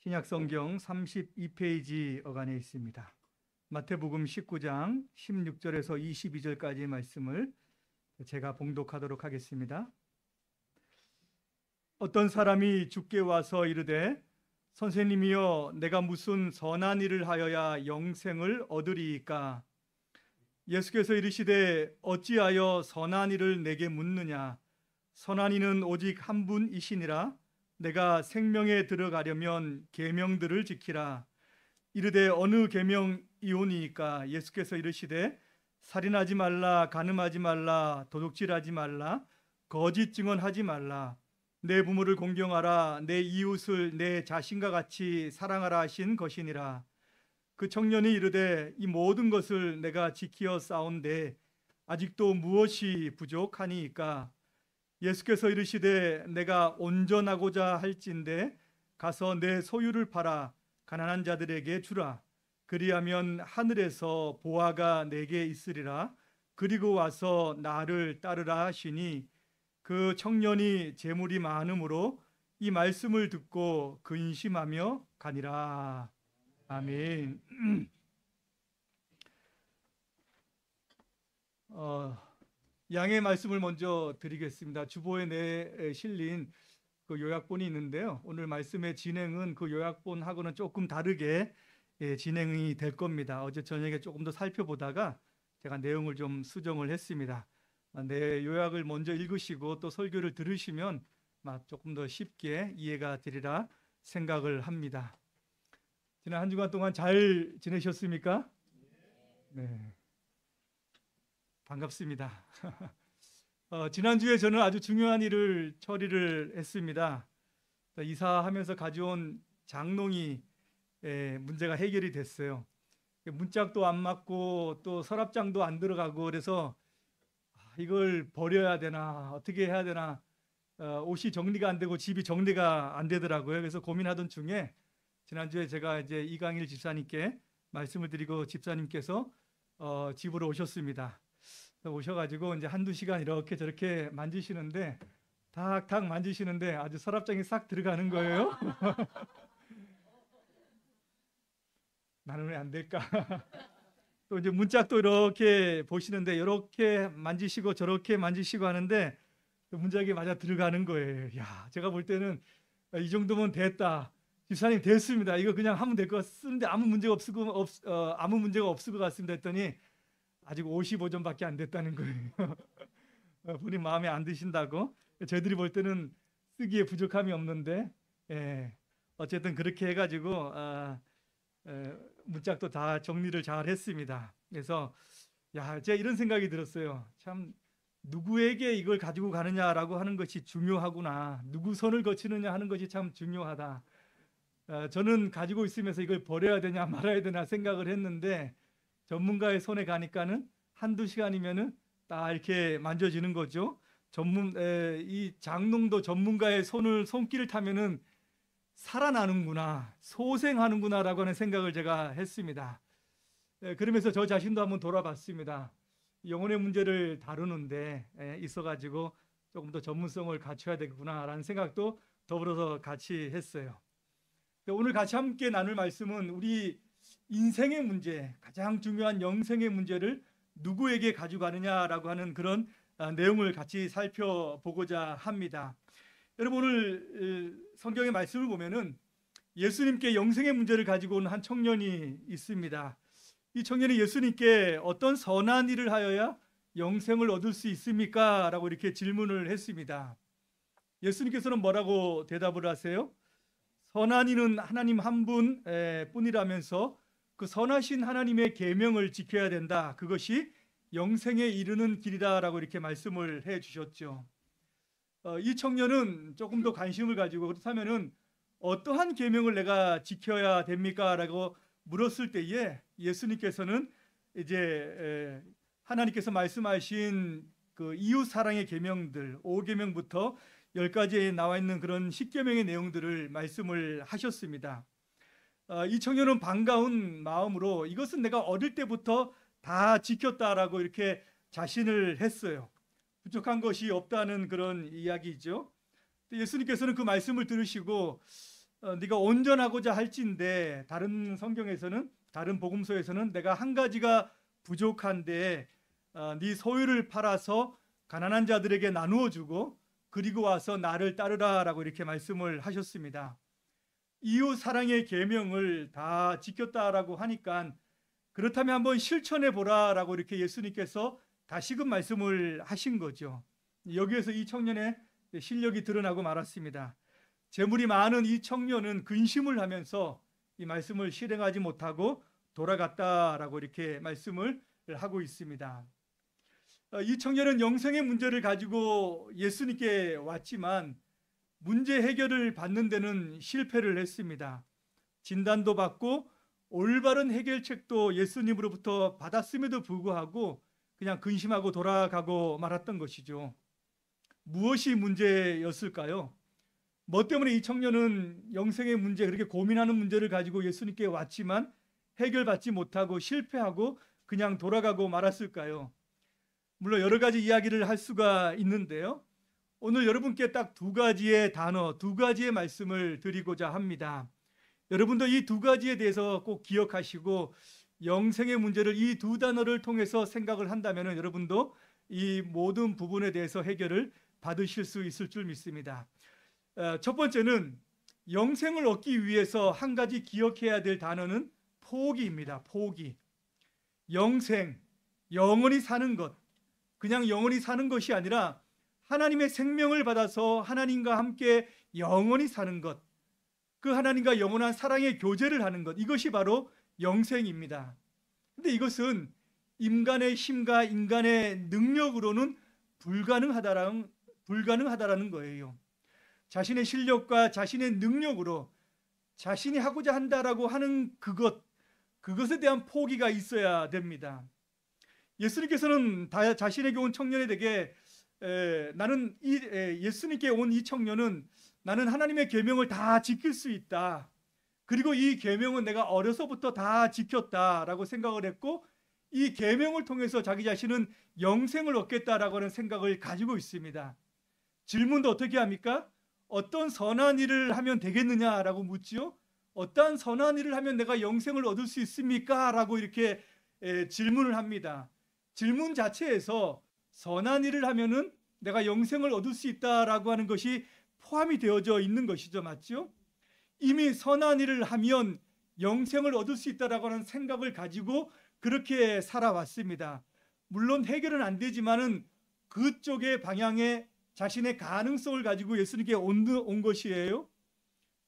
신약성경 32페이지 어간에 있습니다. 마태복음 19장 16절에서 22절까지의 말씀을 제가 봉독하도록 하겠습니다. 어떤 사람이 주께 와서 이르되 선생님이여 내가 무슨 선한 일을 하여야 영생을 얻으리이까? 예수께서 이르시되 어찌하여 선한 일을 내게 묻느냐? 선한 이는 오직 한 분이시니라. 내가 생명에 들어가려면 계명들을 지키라. 이르되 어느 계명이오니이까? 예수께서 이르시되 살인하지 말라, 간음하지 말라, 도둑질하지 말라, 거짓 증언하지 말라, 내 부모를 공경하라, 내 이웃을 내 자신과 같이 사랑하라 하신 것이니라. 그 청년이 이르되 이 모든 것을 내가 지키어 싸운데 아직도 무엇이 부족하니이까? 예수께서 이르시되 내가 온전하고자 할진대 가서 내 소유를 팔아 가난한 자들에게 주라. 그리하면 하늘에서 보화가 내게 있으리라. 그리고 와서 나를 따르라 하시니 그 청년이 재물이 많음으로 이 말씀을 듣고 근심하며 가니라. 아멘. 양의 말씀을 먼저 드리겠습니다. 주보에 실린 그 요약본이 있는데요. 오늘 말씀의 진행은 그 요약본하고는 조금 다르게 진행이 될 겁니다. 어제 저녁에 조금 더 살펴보다가 제가 내용을 좀 수정을 했습니다. 내 요약을 먼저 읽으시고 또 설교를 들으시면 조금 더 쉽게 이해가 되리라 생각을 합니다. 지난 한 주간 동안 잘 지내셨습니까? 네. 반갑습니다. 지난주에 저는 아주 중요한 일을 처리를 했습니다. 이사하면서 가져온 장롱이 문제가 해결이 됐어요. 문짝도 안 맞고 또 서랍장도 안 들어가고 그래서 이걸 버려야 되나 어떻게 해야 되나 옷이 정리가 안 되고 집이 정리가 안 되더라고요. 그래서 고민하던 중에 지난주에 제가 이제 이강일 집사님께 말씀을 드리고 집사님께서 집으로 오셨습니다. 오셔가지고 이제 한두 시간 이렇게 저렇게 만지시는데 탁탁 만지시는데 아주 서랍장에 싹 들어가는 거예요. 나는 왜 안 될까? 또 이제 문짝도 이렇게 보시는데 이렇게 만지시고 저렇게 만지시고 하는데 문짝이 맞아 들어가는 거예요. 야, 제가 볼 때는 이 정도면 됐다. 집사님 됐습니다. 이거 그냥 하면 될 것 같은데 아무 문제가 없을 것 같습니다. 했더니 아직 55점밖에 안 됐다는 거예요. 본인 마음에 안 드신다고. 저희들이 볼 때는 쓰기에 부족함이 없는데 어쨌든 그렇게 해가지고 문짝도 다 정리를 잘 했습니다. 그래서 제가 이런 생각이 들었어요. 참 누구에게 이걸 가지고 가느냐라고 하는 것이 중요하구나. 누구 손을 거치느냐 하는 것이 참 중요하다. 저는 가지고 있으면서 이걸 버려야 되냐 말아야 되나 생각을 했는데 전문가의 손에 가니까는 한두 시간이면은 딱 이렇게 만져지는 거죠. 이 장롱도 전문가의 손길을 타면은 살아나는구나, 소생하는구나라고 하는 생각을 제가 했습니다. 그러면서 저 자신도 한번 돌아봤습니다. 영혼의 문제를 다루는데 있어가지고 조금 더 전문성을 갖춰야 되겠구나라는 생각도 더불어서 같이 했어요. 오늘 같이 함께 나눌 말씀은 우리 인생의 문제, 가장 중요한 영생의 문제를 누구에게 가져가느냐라고 하는 그런 내용을 같이 살펴보고자 합니다. 여러분 오늘 성경의 말씀을 보면은 예수님께 영생의 문제를 가지고 온 한 청년이 있습니다. 이 청년이 예수님께 어떤 선한 일을 하여야 영생을 얻을 수 있습니까? 라고 이렇게 질문을 했습니다. 예수님께서는 뭐라고 대답을 하세요? 선한 이는 하나님 한 분 뿐이라면서 그 선하신 하나님의 계명을 지켜야 된다. 그것이 영생에 이르는 길이다라고 이렇게 말씀을 해 주셨죠. 이 청년은 조금 더 관심을 가지고 그렇다면은 어떠한 계명을 내가 지켜야 됩니까? 라고 물었을 때에 예수님께서는 이제 하나님께서 말씀하신 그 이웃 사랑의 계명들 5계명부터 10가지에 나와 있는 그런 10계명의 내용들을 말씀을 하셨습니다. 이 청년은 반가운 마음으로 이것은 내가 어릴 때부터 다 지켰다라고 이렇게 자신을 했어요. 부족한 것이 없다는 그런 이야기죠. 예수님께서는 그 말씀을 들으시고 네가 온전하고자 할진대, 다른 성경에서는, 다른 복음서에서는 내가 한 가지가 부족한데 네 소유를 팔아서 가난한 자들에게 나누어 주고 그리고 와서 나를 따르라라고 이렇게 말씀을 하셨습니다. 이웃 사랑의 계명을 다 지켰다라고 하니까 그렇다면 한번 실천해 보라라고 이렇게 예수님께서 다시금 말씀을 하신 거죠. 여기에서 이 청년의 실력이 드러나고 말았습니다. 재물이 많은 이 청년은 근심을 하면서 이 말씀을 실행하지 못하고 돌아갔다라고 이렇게 말씀을 하고 있습니다. 이 청년은 영생의 문제를 가지고 예수님께 왔지만 문제 해결을 받는 데는 실패를 했습니다. 진단도 받고 올바른 해결책도 예수님으로부터 받았음에도 불구하고 그냥 근심하고 돌아가고 말았던 것이죠. 무엇이 문제였을까요? 뭐 때문에 이 청년은 영생의 문제, 그렇게 고민하는 문제를 가지고 예수님께 왔지만 해결받지 못하고 실패하고 그냥 돌아가고 말았을까요? 물론 여러 가지 이야기를 할 수가 있는데요. 오늘 여러분께 딱 두 가지의 단어, 두 가지의 말씀을 드리고자 합니다. 여러분도 이 두 가지에 대해서 꼭 기억하시고 영생의 문제를 이 두 단어를 통해서 생각을 한다면 여러분도 이 모든 부분에 대해서 해결을 받으실 수 있을 줄 믿습니다. 첫 번째는 영생을 얻기 위해서 한 가지 기억해야 될 단어는 포기입니다. 포기. 영생, 영원히 사는 것. 그냥 영원히 사는 것이 아니라 하나님의 생명을 받아서 하나님과 함께 영원히 사는 것. 그 하나님과 영원한 사랑의 교제를 하는 것. 이것이 바로 영생입니다. 근데 이것은 인간의 힘과 인간의 능력으로는 불가능하다라는 거예요. 자신의 실력과 자신의 능력으로 자신이 하고자 한다라고 하는 그것에 대한 포기가 있어야 됩니다. 예수님께서는 자신에게 온 청년에게 예수님께 온 이 청년은 나는 하나님의 계명을 다 지킬 수 있다. 그리고 이 계명은 내가 어려서부터 다 지켰다라고 생각을 했고 이 계명을 통해서 자기 자신은 영생을 얻겠다라고 하는 생각을 가지고 있습니다. 질문도 어떻게 합니까? 어떤 선한 일을 하면 되겠느냐라고 묻지요. 어떠한 선한 일을 하면 내가 영생을 얻을 수 있습니까? 라고 이렇게 질문을 합니다. 질문 자체에서 선한 일을 하면은 내가 영생을 얻을 수 있다라고 하는 것이 포함이 되어져 있는 것이죠. 맞죠? 이미 선한 일을 하면 영생을 얻을 수 있다라고 하는 생각을 가지고 그렇게 살아왔습니다. 물론 해결은 안 되지만은 그쪽의 방향에 자신의 가능성을 가지고 예수님께 온 것이에요.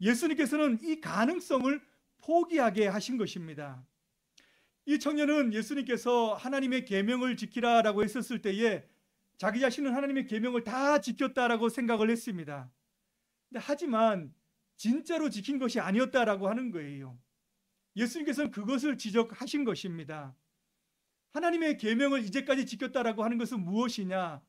예수님께서는 이 가능성을 포기하게 하신 것입니다. 이 청년은 예수님께서 하나님의 계명을 지키라라고 했었을 때에 자기 자신은 하나님의 계명을 다 지켰다라고 생각을 했습니다. 근데 하지만 진짜로 지킨 것이 아니었다라고 하는 거예요. 예수님께서는 그것을 지적하신 것입니다. 하나님의 계명을 이제까지 지켰다라고 하는 것은 무엇이냐?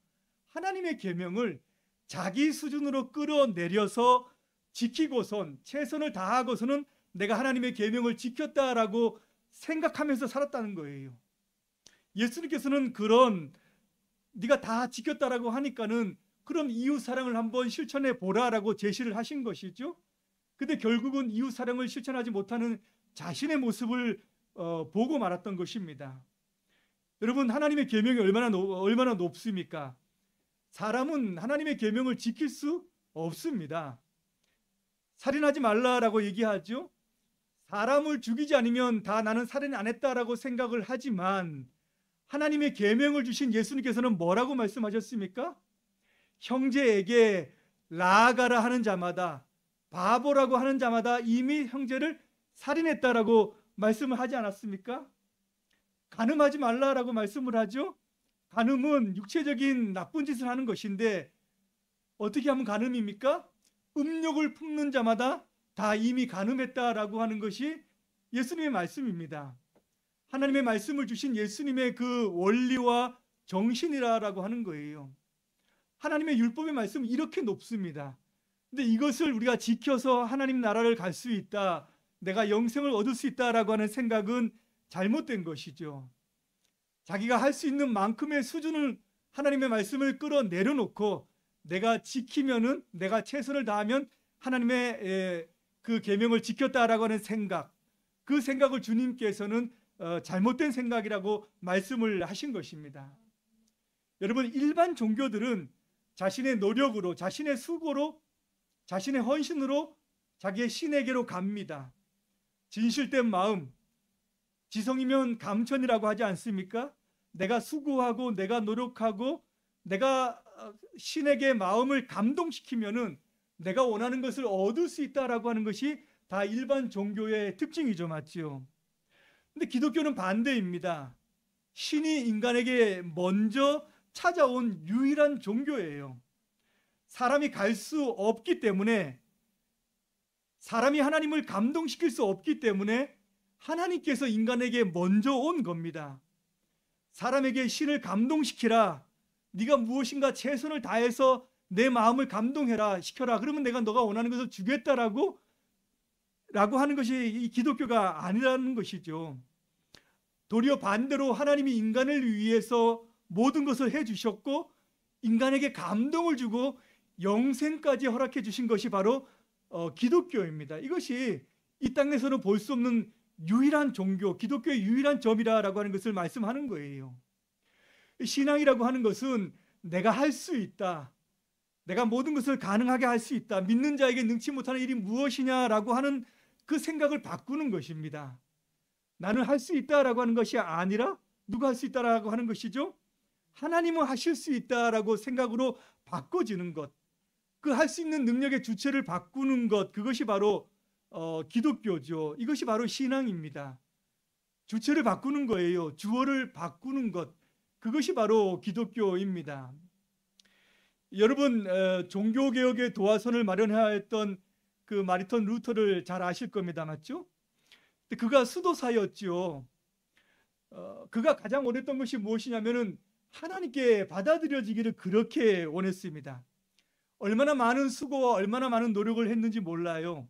하나님의 계명을 자기 수준으로 끌어내려서 지키고선 최선을 다하고서는 내가 하나님의 계명을 지켰다라고 생각하면서 살았다는 거예요. 예수님께서는 그런 네가 다 지켰다라고 하니까는 그럼 이웃 사랑을 한번 실천해 보라라고 제시를 하신 것이죠. 근데 결국은 이웃 사랑을 실천하지 못하는 자신의 모습을 보고 말았던 것입니다. 여러분, 하나님의 계명이 얼마나 높습니까? 사람은 하나님의 계명을 지킬 수 없습니다. 살인하지 말라라고 얘기하죠. 사람을 죽이지 않으면 다 나는 살인 안 했다라고 생각을 하지만 하나님의 계명을 주신 예수님께서는 뭐라고 말씀하셨습니까? 형제에게 나아가라 하는 자마다, 바보라고 하는 자마다 이미 형제를 살인했다라고 말씀을 하지 않았습니까? 간음하지 말라라고 말씀을 하죠. 간음은 육체적인 나쁜 짓을 하는 것인데 어떻게 하면 간음입니까? 음욕을 품는 자마다 다 이미 간음했다라고 하는 것이 예수님의 말씀입니다. 하나님의 말씀을 주신 예수님의 그 원리와 정신이라고 하는 거예요. 하나님의 율법의 말씀은 이렇게 높습니다. 근데 이것을 우리가 지켜서 하나님 나라를 갈 수 있다, 내가 영생을 얻을 수 있다라고 하는 생각은 잘못된 것이죠. 자기가 할 수 있는 만큼의 수준을 하나님의 말씀을 끌어내려놓고 내가 지키면은, 내가 최선을 다하면 하나님의 그 계명을 지켰다라고 하는 생각, 그 생각을 주님께서는 잘못된 생각이라고 말씀을 하신 것입니다. 여러분, 일반 종교들은 자신의 노력으로, 자신의 수고로, 자신의 헌신으로 자기의 신에게로 갑니다. 진실된 마음, 지성이면 감천이라고 하지 않습니까? 내가 수고하고 내가 노력하고 내가 신에게 마음을 감동시키면은 내가 원하는 것을 얻을 수 있다라고 하는 것이 다 일반 종교의 특징이죠, 맞지요? 근데 기독교는 반대입니다. 신이 인간에게 먼저 찾아온 유일한 종교예요. 사람이 갈 수 없기 때문에, 사람이 하나님을 감동시킬 수 없기 때문에 하나님께서 인간에게 먼저 온 겁니다. 사람에게 신을 감동시키라, 네가 무엇인가 최선을 다해서 내 마음을 감동해라, 시켜라, 그러면 내가 너가 원하는 것을 주겠다라고 하는 것이 이 기독교가 아니라는 것이죠. 도리어 반대로 하나님이 인간을 위해서 모든 것을 해주셨고 인간에게 감동을 주고 영생까지 허락해 주신 것이 바로 기독교입니다. 이것이 이 땅에서는 볼 수 없는 유일한 종교, 기독교의 유일한 점이라고 하는 것을 말씀하는 거예요. 신앙이라고 하는 것은 내가 할 수 있다, 내가 모든 것을 가능하게 할 수 있다, 믿는 자에게 능치 못하는 일이 무엇이냐라고 하는 그 생각을 바꾸는 것입니다. 나는 할 수 있다라고 하는 것이 아니라 누가 할 수 있다라고 하는 것이죠? 하나님은 하실 수 있다라고 생각으로 바꿔지는 것, 그 할 수 있는 능력의 주체를 바꾸는 것, 그것이 바로 기독교죠. 이것이 바로 신앙입니다. 주체를 바꾸는 거예요. 주어를 바꾸는 것, 그것이 바로 기독교입니다. 여러분, 종교개혁의 도화선을 마련하였던 그 마르틴 루터를 잘 아실 겁니다. 맞죠? 그가 수도사였죠. 그가 가장 원했던 것이 무엇이냐면은 하나님께 받아들여지기를 그렇게 원했습니다. 얼마나 많은 수고와 얼마나 많은 노력을 했는지 몰라요.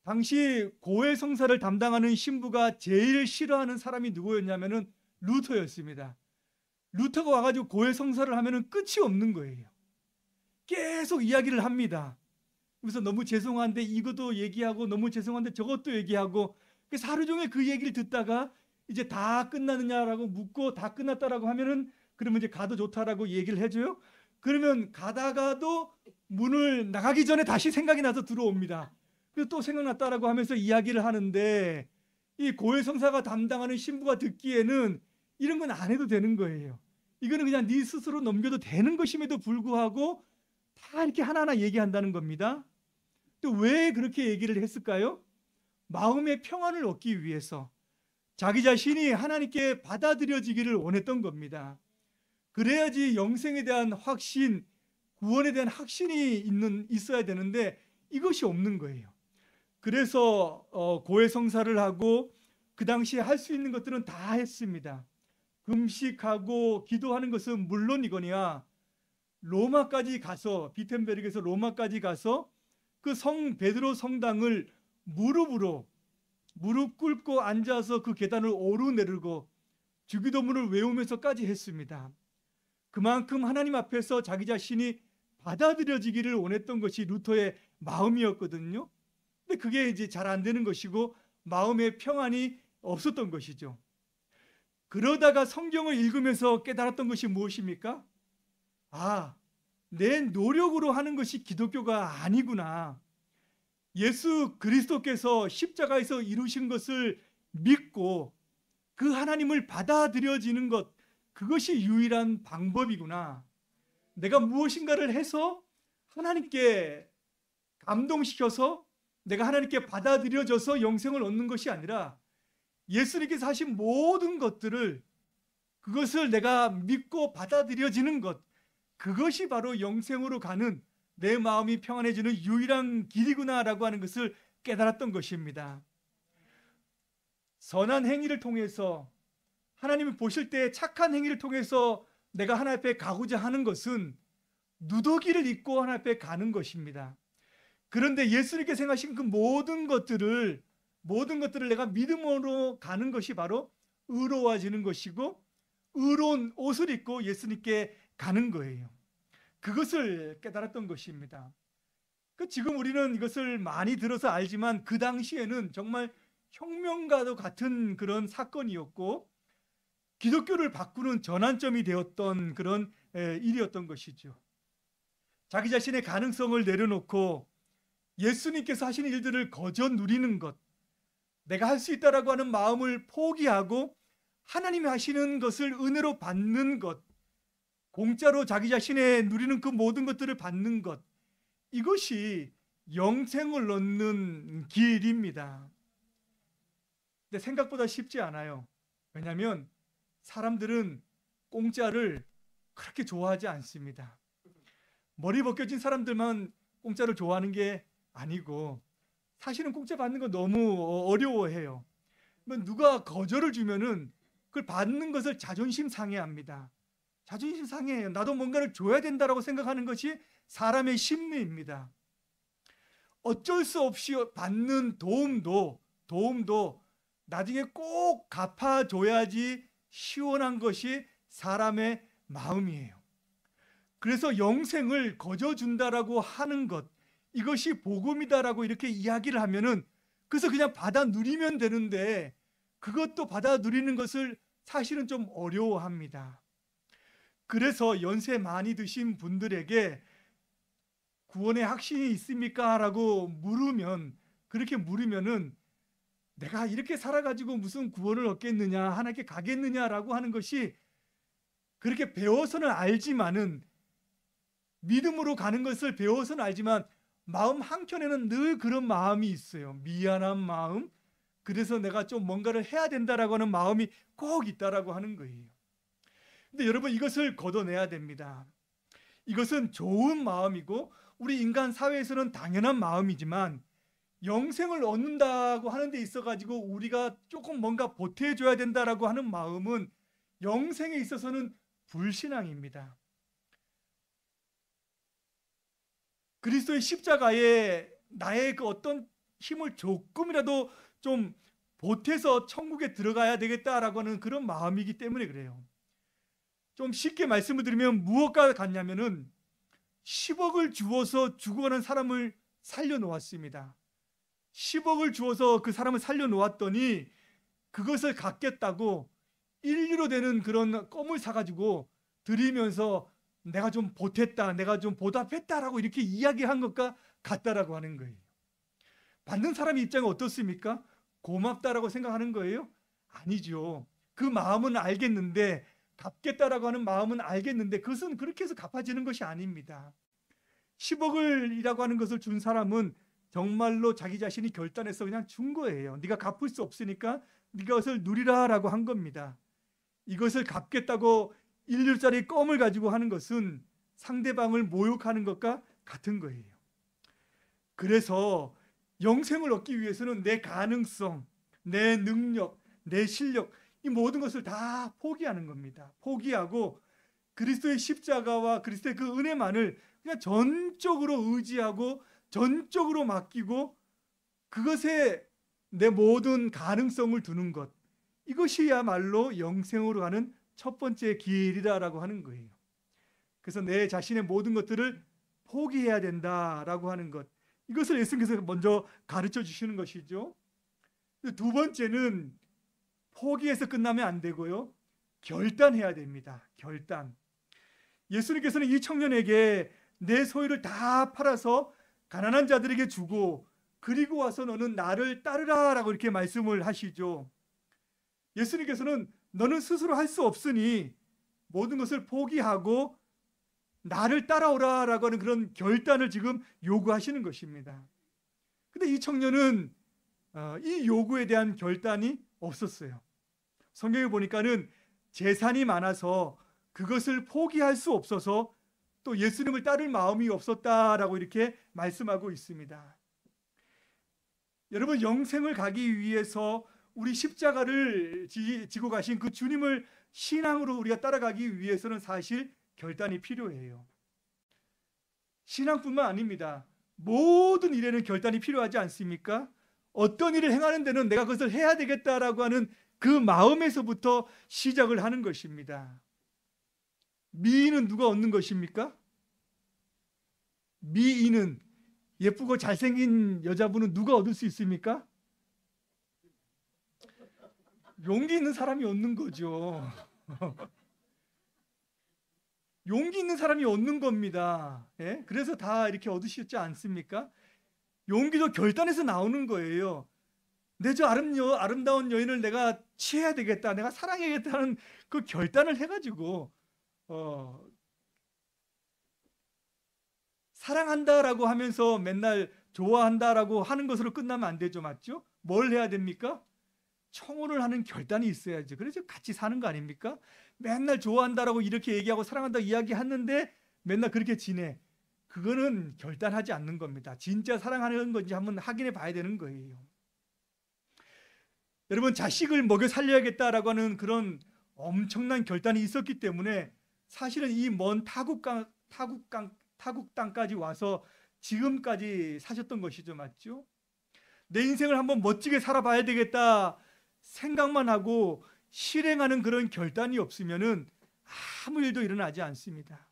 당시 고해성사를 담당하는 신부가 제일 싫어하는 사람이 누구였냐면은 루터였습니다. 루터가 와가지고 고해성사를 하면은 끝이 없는 거예요. 계속 이야기를 합니다. 그래서 너무 죄송한데 이것도 얘기하고, 너무 죄송한데 저것도 얘기하고, 그래서 하루 종일 그 얘기를 듣다가 이제 다 끝났느냐라고 묻고 다 끝났다라고 하면은 그러면 이제 가도 좋다라고 얘기를 해줘요. 그러면 가다가도 문을 나가기 전에 다시 생각이 나서 들어옵니다. 그래서 또 생각났다라고 하면서 이야기를 하는데, 이 고해성사가 담당하는 신부가 듣기에는 이런 건 안 해도 되는 거예요. 이거는 그냥 네 스스로 넘겨도 되는 것임에도 불구하고 다 이렇게 하나하나 얘기한다는 겁니다. 또 왜 그렇게 얘기를 했을까요? 마음의 평안을 얻기 위해서, 자기 자신이 하나님께 받아들여지기를 원했던 겁니다. 그래야지 영생에 대한 확신, 구원에 대한 확신이 있어야 되는데 이것이 없는 거예요. 그래서 고해성사를 하고 그 당시에 할 수 있는 것들은 다 했습니다. 금식하고 기도하는 것은 물론이거니와 로마까지 가서, 비텐베르크에서 로마까지 가서 그 성 베드로 성당을 무릎 꿇고 앉아서 그 계단을 오르내리고 주기도문을 외우면서까지 했습니다. 그만큼 하나님 앞에서 자기 자신이 받아들여지기를 원했던 것이 루터의 마음이었거든요. 근데 그게 이제 잘 안 되는 것이고 마음의 평안이 없었던 것이죠. 그러다가 성경을 읽으면서 깨달았던 것이 무엇입니까? 아, 내 노력으로 하는 것이 기독교가 아니구나. 예수 그리스도께서 십자가에서 이루신 것을 믿고 그 하나님을 받아들여지는 것, 그것이 유일한 방법이구나. 내가 무엇인가를 해서 하나님께 감동시켜서 내가 하나님께 받아들여져서 영생을 얻는 것이 아니라 예수님께서 하신 모든 것들을, 그것을 내가 믿고 받아들여지는 것, 그것이 바로 영생으로 가는, 내 마음이 평안해지는 유일한 길이구나라고 하는 것을 깨달았던 것입니다. 선한 행위를 통해서, 하나님이 보실 때 착한 행위를 통해서 내가 하나님 앞에 가고자 하는 것은 누더기를 입고 하나님 앞에 가는 것입니다. 그런데 예수님께서 행하신 그 모든 것들을 내가 믿음으로 가는 것이 바로 의로워지는 것이고, 의로운 옷을 입고 예수님께 가는 거예요. 그것을 깨달았던 것입니다. 지금 우리는 이것을 많이 들어서 알지만 그 당시에는 정말 혁명과도 같은 그런 사건이었고 기독교를 바꾸는 전환점이 되었던 그런 일이었던 것이죠. 자기 자신의 가능성을 내려놓고 예수님께서 하시는 일들을 거저 누리는 것, 내가 할 수 있다라고 하는 마음을 포기하고 하나님이 하시는 것을 은혜로 받는 것, 공짜로 자기 자신의 누리는 그 모든 것들을 받는 것, 이것이 영생을 얻는 길입니다. 근데 생각보다 쉽지 않아요. 왜냐하면 사람들은 공짜를 그렇게 좋아하지 않습니다. 머리 벗겨진 사람들만 공짜를 좋아하는 게 아니고 사실은 공짜 받는 거 너무 어려워해요. 누가 거절을 주면은 그걸 받는 것을 자존심 상해합니다. 자존심 상해요. 나도 뭔가를 줘야 된다라고 생각하는 것이 사람의 심리입니다. 어쩔 수 없이 받는 도움도 나중에 꼭 갚아줘야지 시원한 것이 사람의 마음이에요. 그래서 영생을 거저 준다라고 하는 것, 이것이 복음이다라고 이렇게 이야기를 하면은 그래서 그냥 받아 누리면 되는데 그것도 받아 누리는 것을 사실은 좀 어려워합니다. 그래서 연세 많이 드신 분들에게 구원의 확신이 있습니까? 라고 그렇게 물으면은 내가 이렇게 살아가지고 무슨 구원을 얻겠느냐, 하나님께 가겠느냐라고 하는 것이 그렇게 배워서는 알지만은 믿음으로 가는 것을 배워서는 알지만 마음 한켠에는 늘 그런 마음이 있어요. 미안한 마음. 그래서 내가 좀 뭔가를 해야 된다라고 하는 마음이 꼭 있다라고 하는 거예요. 근데 여러분 이것을 걷어내야 됩니다. 이것은 좋은 마음이고 우리 인간 사회에서는 당연한 마음이지만 영생을 얻는다고 하는 데 있어 가지고 우리가 조금 뭔가 보태줘야 된다라고 하는 마음은 영생에 있어서는 불신앙입니다. 그리스도의 십자가에 나의 그 어떤 힘을 조금이라도 좀 보태서 천국에 들어가야 되겠다라고 하는 그런 마음이기 때문에 그래요. 좀 쉽게 말씀을 드리면 무엇과 같냐면은 10억을 주어서 죽어가는 사람을 살려놓았습니다. 10억을 주어서 그 사람을 살려놓았더니 그것을 갚겠다고 1유로 되는 그런 껌을 사가지고 드리면서 내가 좀 보탰다, 내가 좀 보답했다라고 이렇게 이야기한 것과 같다라고 하는 거예요. 받는 사람의 입장은 어떻습니까? 고맙다라고 생각하는 거예요? 아니죠. 그 마음은 알겠는데 갚겠다라고 하는 마음은 알겠는데 그것은 그렇게 해서 갚아지는 것이 아닙니다. 10억을이라고 하는 것을 준 사람은 정말로 자기 자신이 결단해서 그냥 준 거예요. 네가 갚을 수 없으니까 네가 그것을 누리라라고 한 겁니다. 이것을 갚겠다고 1유짜리 껌을 가지고 하는 것은 상대방을 모욕하는 것과 같은 거예요. 그래서 영생을 얻기 위해서는 내 가능성, 내 능력, 내 실력 이 모든 것을 다 포기하는 겁니다. 포기하고 그리스도의 십자가와 그리스도의 그 은혜만을 그냥 전적으로 의지하고 전적으로 맡기고 그것에 내 모든 가능성을 두는 것, 이것이야말로 영생으로 가는 첫 번째 길이라고 하는 거예요. 그래서 내 자신의 모든 것들을 포기해야 된다라고 하는 것, 이것을 예수님께서 먼저 가르쳐 주시는 것이죠. 두 번째는 포기해서 끝나면 안 되고요, 결단해야 됩니다. 결단. 예수님께서는 이 청년에게 내 소유를 다 팔아서 가난한 자들에게 주고 그리고 와서 너는 나를 따르라라고 이렇게 말씀을 하시죠. 예수님께서는 너는 스스로 할 수 없으니 모든 것을 포기하고 나를 따라오라라고 하는 그런 결단을 지금 요구하시는 것입니다. 근데 이 청년은 이 요구에 대한 결단이 없었어요. 성경에 보니까는 재산이 많아서 그것을 포기할 수 없어서 또 예수님을 따를 마음이 없었다라고 이렇게 말씀하고 있습니다. 여러분, 영생을 가기 위해서 우리 십자가를 지고 가신 그 주님을 신앙으로 우리가 따라가기 위해서는 사실 결단이 필요해요. 신앙뿐만 아닙니다. 모든 일에는 결단이 필요하지 않습니까? 어떤 일을 행하는 데는 내가 그것을 해야 되겠다라고 하는 그 마음에서부터 시작을 하는 것입니다. 미인은 누가 얻는 것입니까? 미인은 예쁘고 잘생긴 여자분은 누가 얻을 수 있습니까? 용기 있는 사람이 얻는 거죠. 용기 있는 사람이 얻는 겁니다. 예? 그래서 다 이렇게 얻으셨지 않습니까? 용기도 결단에서 나오는 거예요. 내 저 아름다운 여인을 내가 취해야 되겠다, 내가 사랑해야겠다는 그 결단을 해가지고 사랑한다라고 하면서 맨날 좋아한다라고 하는 것으로 끝나면 안 되죠, 맞죠? 뭘 해야 됩니까? 청혼을 하는 결단이 있어야죠. 그래서 같이 사는 거 아닙니까? 맨날 좋아한다라고 이렇게 얘기하고 사랑한다고 이야기하는데 맨날 그렇게 지내. 그거는 결단하지 않는 겁니다. 진짜 사랑하는 건지 한번 확인해 봐야 되는 거예요. 여러분, 자식을 먹여 살려야겠다라고 하는 그런 엄청난 결단이 있었기 때문에 사실은 이 먼 타국 땅까지 와서 지금까지 사셨던 것이죠, 맞죠? 내 인생을 한번 멋지게 살아봐야 되겠다 생각만 하고 실행하는 그런 결단이 없으면은 아무 일도 일어나지 않습니다.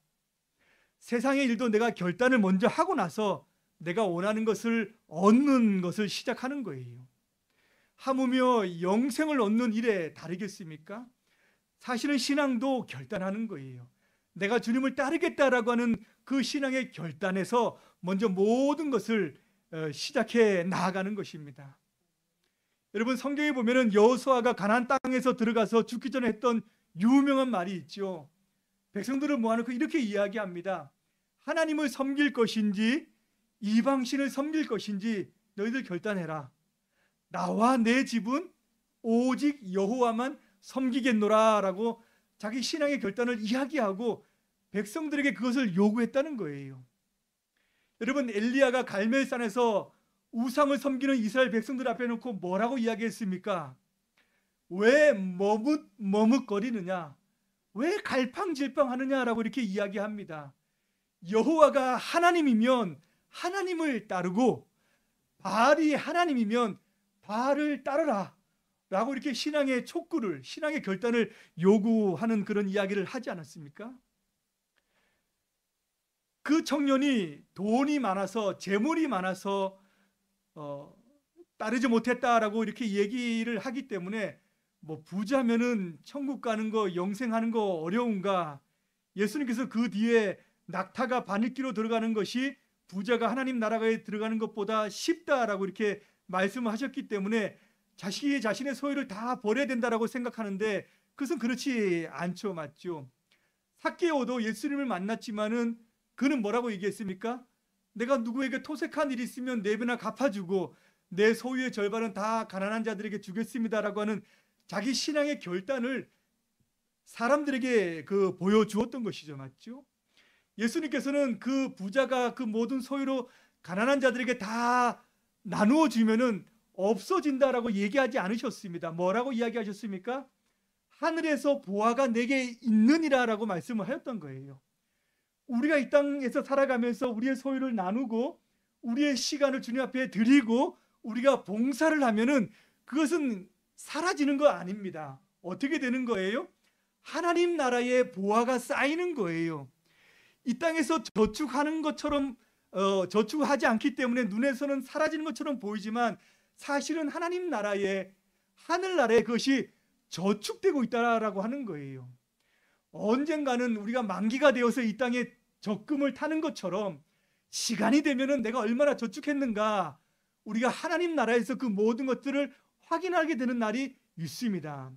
세상의 일도 내가 결단을 먼저 하고 나서 내가 원하는 것을 얻는 것을 시작하는 거예요. 하물며 영생을 얻는 일에 다르겠습니까? 사실은 신앙도 결단하는 거예요. 내가 주님을 따르겠다라고 하는 그 신앙의 결단에서 먼저 모든 것을 시작해 나아가는 것입니다. 여러분, 성경에 보면은 여호수아가 가나안 땅에서 들어가서 죽기 전에 했던 유명한 말이 있죠. 백성들을 모아놓고 이렇게 이야기합니다. 하나님을 섬길 것인지 이방신을 섬길 것인지 너희들 결단해라. 나와 내 집은 오직 여호와만 섬기겠노라 라고 자기 신앙의 결단을 이야기하고 백성들에게 그것을 요구했다는 거예요. 여러분, 엘리야가 갈멜산에서 우상을 섬기는 이스라엘 백성들 앞에 놓고 뭐라고 이야기했습니까? 왜 머뭇거리느냐? 왜 갈팡질팡하느냐라고 이렇게 이야기합니다. 여호와가 하나님이면 하나님을 따르고 바알이 하나님이면 바알을 따르라 라고 이렇게 신앙의 촉구를, 신앙의 결단을 요구하는 그런 이야기를 하지 않았습니까? 그 청년이 돈이 많아서, 재물이 많아서 따르지 못했다라고 이렇게 얘기를 하기 때문에 뭐 부자면은 천국 가는 거, 영생하는 거 어려운가? 예수님께서 그 뒤에 낙타가 바늘기로 들어가는 것이 부자가 하나님 나라에 들어가는 것보다 쉽다라고 이렇게 말씀을 하셨기 때문에 자식이 자신의 소유를 다 버려야 된다라고 생각하는데 그것은 그렇지 않죠, 맞죠? 삭개오도 예수님을 만났지만은 그는 뭐라고 얘기했습니까? 내가 누구에게 토색한 일이 있으면 4배나 갚아주고 내 소유의 절반은 다 가난한 자들에게 주겠습니다라고 하는 자기 신앙의 결단을 사람들에게 보여주었던 것이죠, 맞죠? 예수님께서는 그 부자가 그 모든 소유로 가난한 자들에게 다 나누어 주면은 없어진다라고 얘기하지 않으셨습니다. 뭐라고 이야기하셨습니까? 하늘에서 보화가 내게 있느니라라고 말씀을 하였던 거예요. 우리가 이 땅에서 살아가면서 우리의 소유를 나누고 우리의 시간을 주님 앞에 드리고 우리가 봉사를 하면은 그것은 사라지는 거 아닙니다. 어떻게 되는 거예요? 하나님 나라의 보화가 쌓이는 거예요. 이 땅에서 저축하는 것처럼 저축하지 않기 때문에 눈에서는 사라지는 것처럼 보이지만 사실은 하나님 나라의 하늘나라에 그것이 저축되고 있다라고 하는 거예요. 언젠가는 우리가 만기가 되어서 이 땅에 적금을 타는 것처럼 시간이 되면은 내가 얼마나 저축했는가 우리가 하나님 나라에서 그 모든 것들을 확인하게 되는 날이 있습니다.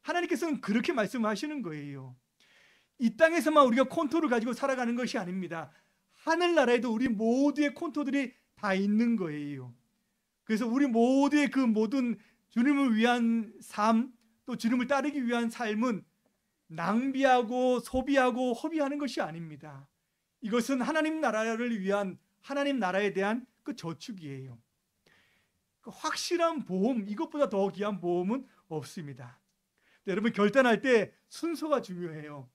하나님께서는 그렇게 말씀하시는 거예요. 이 땅에서만 우리가 콘토를 가지고 살아가는 것이 아닙니다. 하늘나라에도 우리 모두의 콘토들이 다 있는 거예요. 그래서 우리 모두의 그 모든 주님을 위한 삶, 또 주님을 따르기 위한 삶은 낭비하고 소비하고 허비하는 것이 아닙니다. 이것은 하나님 나라를 위한, 하나님 나라에 대한 그 저축이에요. 그 확실한 보험, 이것보다 더 귀한 보험은 없습니다. 여러분, 결단할 때 순서가 중요해요.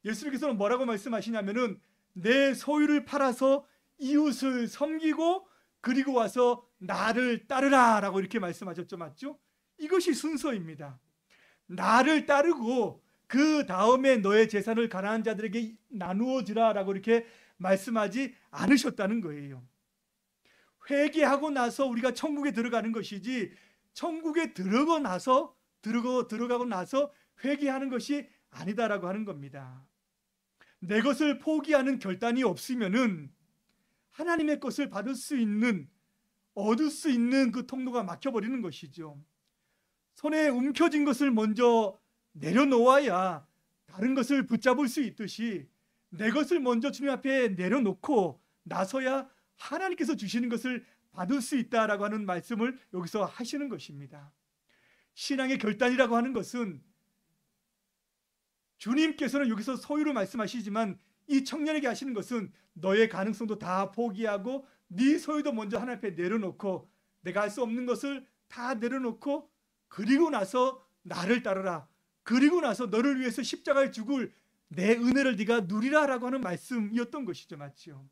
예수님께서는 뭐라고 말씀하시냐면은 내 소유를 팔아서 이웃을 섬기고 그리고 와서 나를 따르라 라고 이렇게 말씀하셨죠, 맞죠? 이것이 순서입니다. 나를 따르고 그 다음에 너의 재산을 가난한 자들에게 나누어 주라 라고 이렇게 말씀하지 않으셨다는 거예요. 회개하고 나서 우리가 천국에 들어가는 것이지, 천국에 들어가고 나서 회개하는 것이 아니다라고 하는 겁니다. 내 것을 포기하는 결단이 없으면은 하나님의 것을 받을 수 있는, 얻을 수 있는 그 통로가 막혀버리는 것이죠. 손에 움켜쥔 것을 먼저 내려놓아야 다른 것을 붙잡을 수 있듯이, 내 것을 먼저 주님 앞에 내려놓고 나서야 하나님께서 주시는 것을 받을 수 있다라고 하는 말씀을 여기서 하시는 것입니다. 신앙의 결단이라고 하는 것은, 주님께서는 여기서 소유를 말씀하시지만 이 청년에게 하시는 것은 너의 가능성도 다 포기하고 네 소유도 먼저 하나님 앞에 내려놓고, 내가 할 수 없는 것을 다 내려놓고, 그리고 나서 나를 따르라, 그리고 나서 너를 위해서 십자가에 죽을 내 은혜를 네가 누리라라고 하는 말씀이었던 것이죠. 맞죠?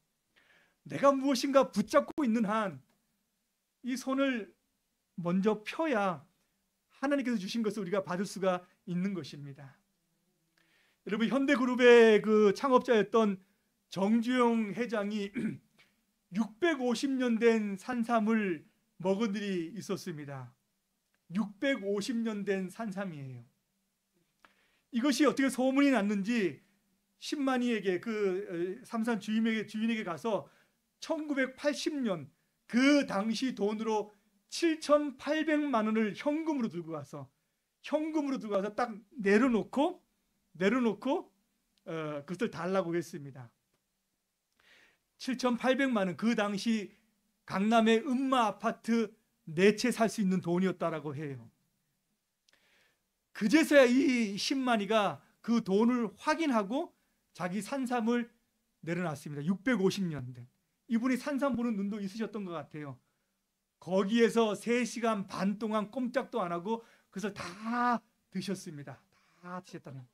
내가 무엇인가 붙잡고 있는 한 이 손을 먼저 펴야 하나님께서 주신 것을 우리가 받을 수가 있는 것입니다. 여러분, 현대그룹의 그 창업자였던 정주영 회장이 650년 된 산삼을 먹은 일이 있었습니다. 650년 된 산삼이에요. 이것이 어떻게 소문이 났는지 신만이에게, 그 삼산 주인에게 가서 1980년 그 당시 돈으로 7,800만 원을 현금으로 들고 가서 딱 내려놓고 그것을 달라고 했습니다. 7,800만 원, 그 당시 강남의 음마 아파트 4채 살 수 있는 돈이었다라고 해요. 그제서야 이 신만이가 그 돈을 확인하고 자기 산삼을 내려놨습니다. 650년 된. 이분이 산삼 보는 눈도 있으셨던 것 같아요. 거기에서 3시간 반 동안 꼼짝도 안 하고 그것을 다 드셨습니다. 다 드셨다는.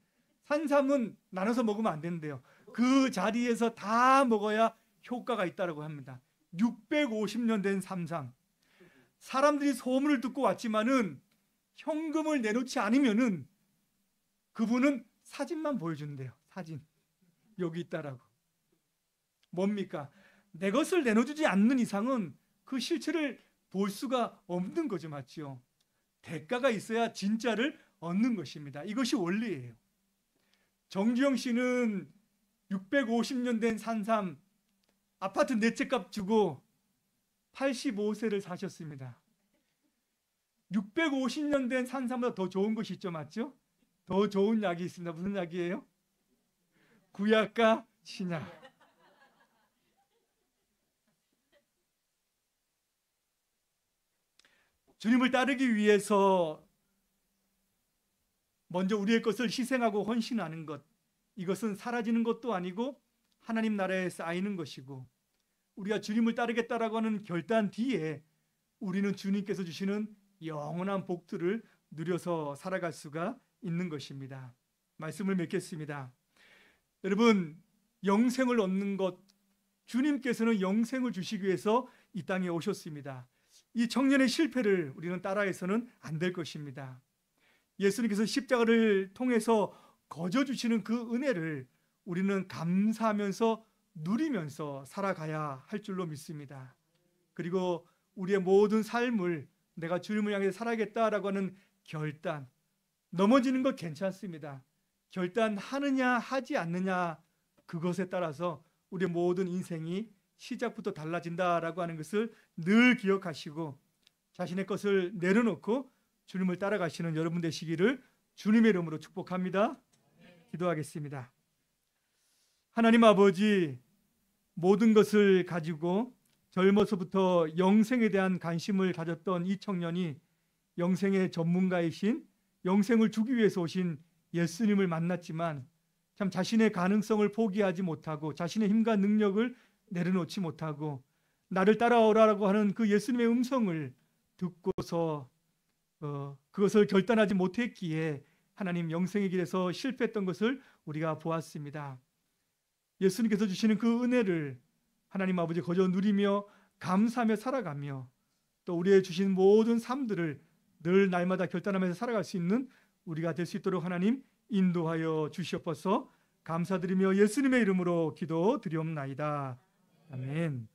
산삼은 나눠서 먹으면 안 되는데요. 그 자리에서 다 먹어야 효과가 있다고 합니다. 650년 된 산삼. 사람들이 소문을 듣고 왔지만은 현금을 내놓지 않으면은 그분은 사진만 보여준대요. 사진. 여기 있다라고. 뭡니까? 내 것을 내놓지 않는 이상은 그 실체를 볼 수가 없는 거죠. 맞죠? 대가가 있어야 진짜를 얻는 것입니다. 이것이 원리예요. 정주영 씨는 650년 된 산삼 아파트 4채 값 주고 85세를 사셨습니다. 650년 된 산삼보다 더 좋은 것이 있죠. 맞죠? 더 좋은 약이 있습니다. 무슨 약이에요? 구약과 신약. 주님을 따르기 위해서 먼저 우리의 것을 희생하고 헌신하는 것, 이것은 사라지는 것도 아니고 하나님 나라에 쌓이는 것이고, 우리가 주님을 따르겠다라고 하는 결단 뒤에 우리는 주님께서 주시는 영원한 복들을 누려서 살아갈 수가 있는 것입니다. 말씀을 맺겠습니다. 여러분, 영생을 얻는 것, 주님께서는 영생을 주시기 위해서 이 땅에 오셨습니다. 이 청년의 실패를 우리는 따라해서는 안 될 것입니다. 예수님께서 십자가를 통해서 거저 주시는 그 은혜를 우리는 감사하면서 누리면서 살아가야 할 줄로 믿습니다. 그리고 우리의 모든 삶을 내가 주님을 향해 살아야겠다라고 하는 결단, 넘어지는 것 괜찮습니다. 결단하느냐 하지 않느냐, 그것에 따라서 우리의 모든 인생이 시작부터 달라진다라고 하는 것을 늘 기억하시고 자신의 것을 내려놓고 주님을 따라가시는 여러분 되시기를 주님의 이름으로 축복합니다. 기도하겠습니다. 하나님 아버지, 모든 것을 가지고 젊어서부터 영생에 대한 관심을 가졌던 이 청년이 영생의 전문가이신, 영생을 주기 위해서 오신 예수님을 만났지만 참 자신의 가능성을 포기하지 못하고 자신의 힘과 능력을 내려놓지 못하고 나를 따라오라고 하는 그 예수님의 음성을 듣고서 그것을 결단하지 못했기에 하나님 영생의 길에서 실패했던 것을 우리가 보았습니다. 예수님께서 주시는 그 은혜를 하나님 아버지 거저 누리며 감사하며 살아가며 또 우리의 주신 모든 삶들을 늘 날마다 결단하면서 살아갈 수 있는 우리가 될 수 있도록 하나님 인도하여 주시옵소서. 감사드리며 예수님의 이름으로 기도드리옵나이다. 아멘.